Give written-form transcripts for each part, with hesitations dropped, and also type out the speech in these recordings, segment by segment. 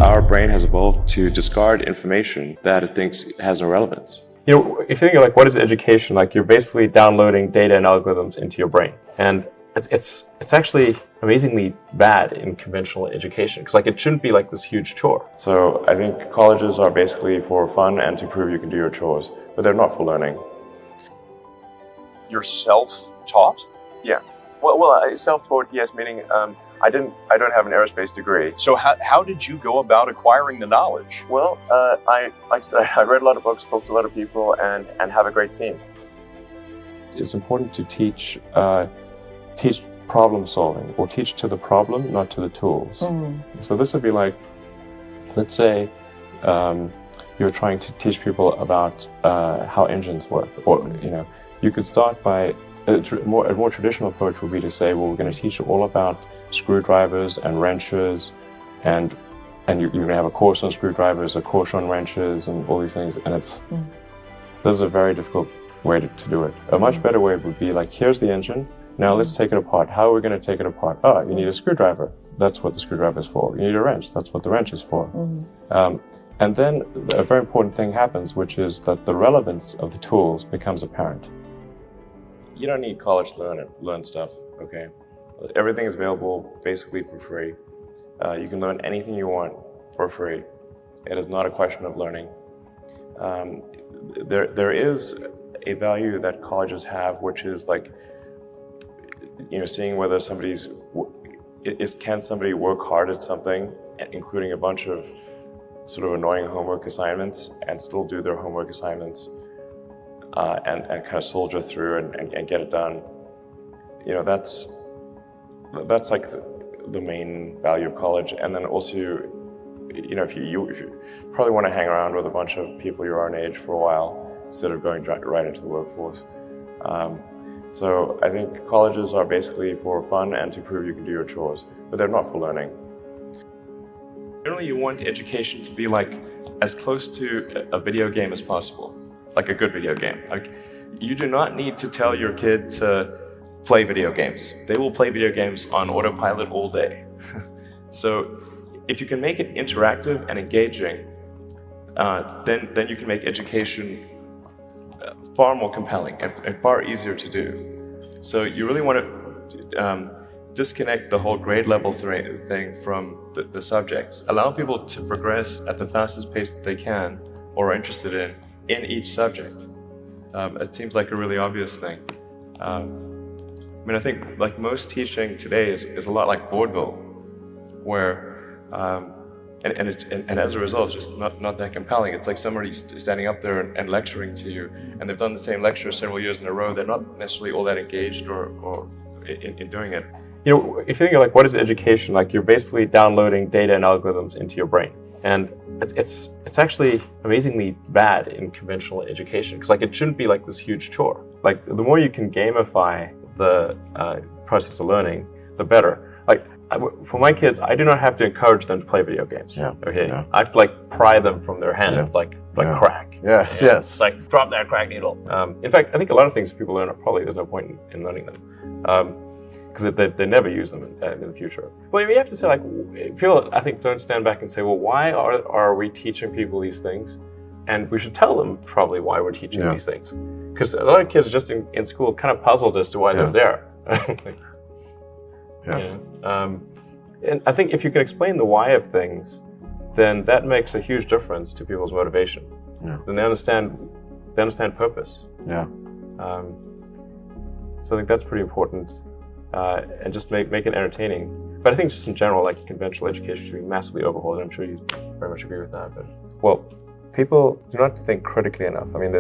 our brain has evolved to discard information that it thinks has no relevance. You know, if you think of like what is education, like you're basically downloading data and algorithms into your brain, and it's actually amazingly bad in conventional education because like it shouldn't be like this huge chore. So I think colleges are basically for fun and to prove you can do your chores, but they're not for learning. You're self-taught? Yeah. Well, self-taught, yes, meaning I don't have an aerospace degree. So how did you go about acquiring the knowledge? Well, like I said, I read a lot of books, talked to a lot of people, and have a great team. It's important to teach problem solving, or teach to the problem, not to the tools. So this would be like, let's say you're trying to teach people about how engines work, or you could start by a more traditional approach would be to say, well, we're going to teach you all about screwdrivers and wrenches, and you're going to have a course on screwdrivers, a course on wrenches, and all these things. And this is a very difficult way to do it. A much better way would be like, here's the engine. Now let's take it apart. How are we going to take it apart? Oh, you need a screwdriver. That's what the screwdriver is for. You need a wrench. That's what the wrench is for. And then a very important thing happens, which is that the relevance of the tools becomes apparent. You don't need college to learn stuff, okay? Everything is available basically for free. You can learn anything you want for free. It is not a question of learning. There is a value that colleges have, which is like, seeing whether can somebody work hard at something, including a bunch of sort of annoying homework assignments, and still do their homework assignments, and kind of soldier through and get it done. That's like the main value of college. And then also, if you probably want to hang around with a bunch of people your own age for a while instead of going right into the workforce. So I think colleges are basically for fun and to prove you can do your chores, but they're not for learning. Generally, you want education to be like as close to a video game as possible, like a good video game. Like, you do not need to tell your kid to play video games. They will play video games on autopilot all day. So if you can make it interactive and engaging, then you can make education far more compelling and far easier to do. So you really want to disconnect the whole grade level thing from the subjects. Allow people to progress at the fastest pace that they can or are interested in each subject. It seems like a really obvious thing. I think like most teaching today is a lot like vaudeville, where and as a result, it's just not that compelling. It's like somebody standing up there and lecturing to you, and they've done the same lecture several years in a row. They're not necessarily all that engaged or in doing it. If you think of like what is education, like you're basically downloading data and algorithms into your brain, and it's actually amazingly bad in conventional education because like it shouldn't be like this huge chore. Like the more you can gamify the process of learning, the better. Like for my kids, I do not have to encourage them to play video games. Okay, I have to like pry them from their hands, like crack. Yes. It's like drop that crack needle. In fact, I think a lot of things people learn probably there's no point in learning them because they never use them in the future. Well, you have to say like people I think don't stand back and say, well, why are we teaching people these things? And we should tell them probably why we're teaching these things. Because a lot of kids are just in school kind of puzzled as to why they're there. And I think if you can explain the why of things, then that makes a huge difference to people's motivation. Then they understand purpose. So I think that's pretty important. And just make it entertaining. But I think just in general, like conventional education should be massively overhauled. And I'm sure you very much agree with that. But well, people do not think critically enough. I mean,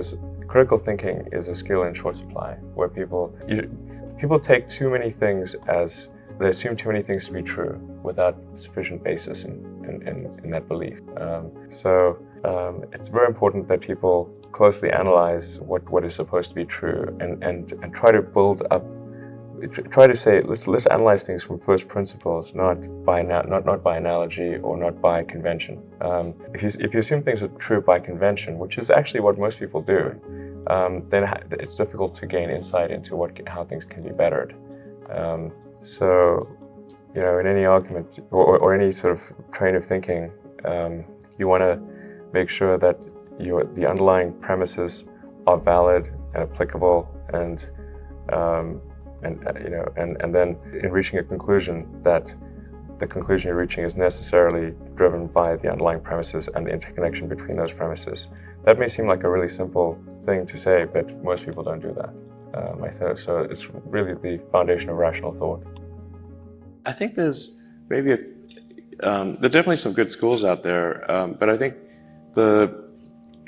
critical thinking is a skill in short supply, where people take too many things they assume too many things to be true without sufficient basis in that belief. So it's very important that people closely analyze what is supposed to be true and try to build up. Try to say let's analyze things from first principles, not by analogy or not by convention. If you assume things are true by convention, which is actually what most people do, then it's difficult to gain insight into how things can be bettered. So, in any argument or any sort of train of thinking, You want to make sure that the underlying premises are valid and applicable, and then in reaching a conclusion, that the conclusion you're reaching is necessarily driven by the underlying premises and the interconnection between those premises. That may seem like a really simple thing to say, but most people don't do that. So it's really the foundation of rational thought. I think there's maybe there are definitely some good schools out there, but I think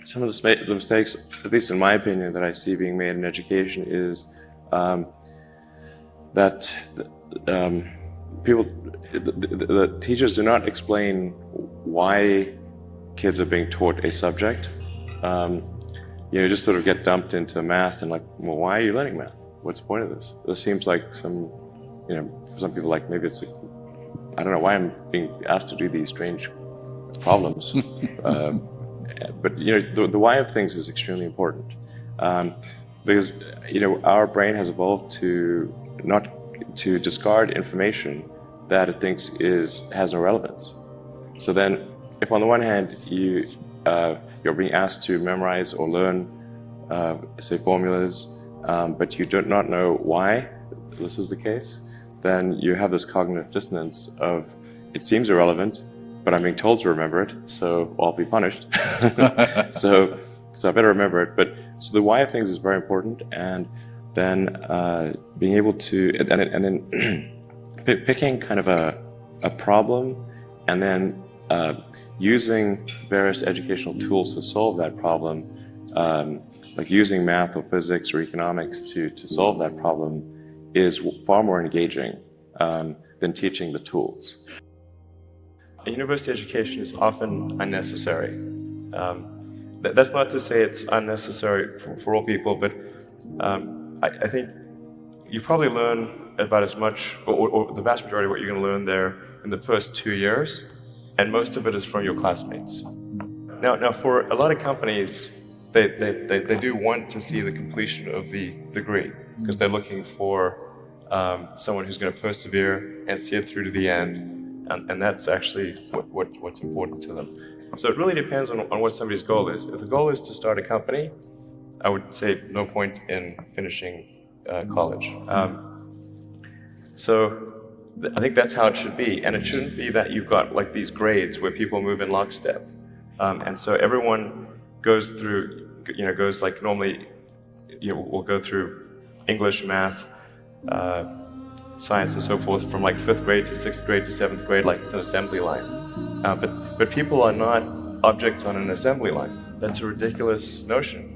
some of the mistakes, at least in my opinion, that I see being made in education is that the teachers do not explain why kids are being taught a subject. Just sort of get dumped into math and like, well, why are you learning math? What's the point of this? It seems like for some people, like maybe it's I don't know why I'm being asked to do these strange problems. But the why of things is extremely important, because our brain has evolved to discard information that it thinks has no relevance. So then, if on the one hand you're being asked to memorize or learn, say, formulas, but you do not know why this is the case, then you have this cognitive dissonance of, it seems irrelevant, but I'm being told to remember it, so I'll be punished. so I better remember it. But so the why of things is very important, and then being able to, and then picking kind of a problem, and then using various educational tools to solve that problem, like using math or physics or economics to solve that problem, is far more engaging than teaching the tools. A university education is often unnecessary. That's not to say it's unnecessary for all people, but I think you probably learn about as much, or the vast majority of what you're going to learn there in the first 2 years, and most of it is from your classmates. Now for a lot of companies, they do want to see the completion of the degree, because they're looking for someone who's going to persevere and see it through to the end. And that's actually what's important to them. So it really depends on what somebody's goal is. If the goal is to start a company, I would say no point in finishing college. So I think that's how it should be. And it shouldn't be that you've got like these grades where people move in lockstep. And so everyone goes through, goes like normally, we'll go through English, math, science and so forth from like 5th grade to 6th grade to 7th grade, like it's an assembly line. But people are not objects on an assembly line. That's a ridiculous notion.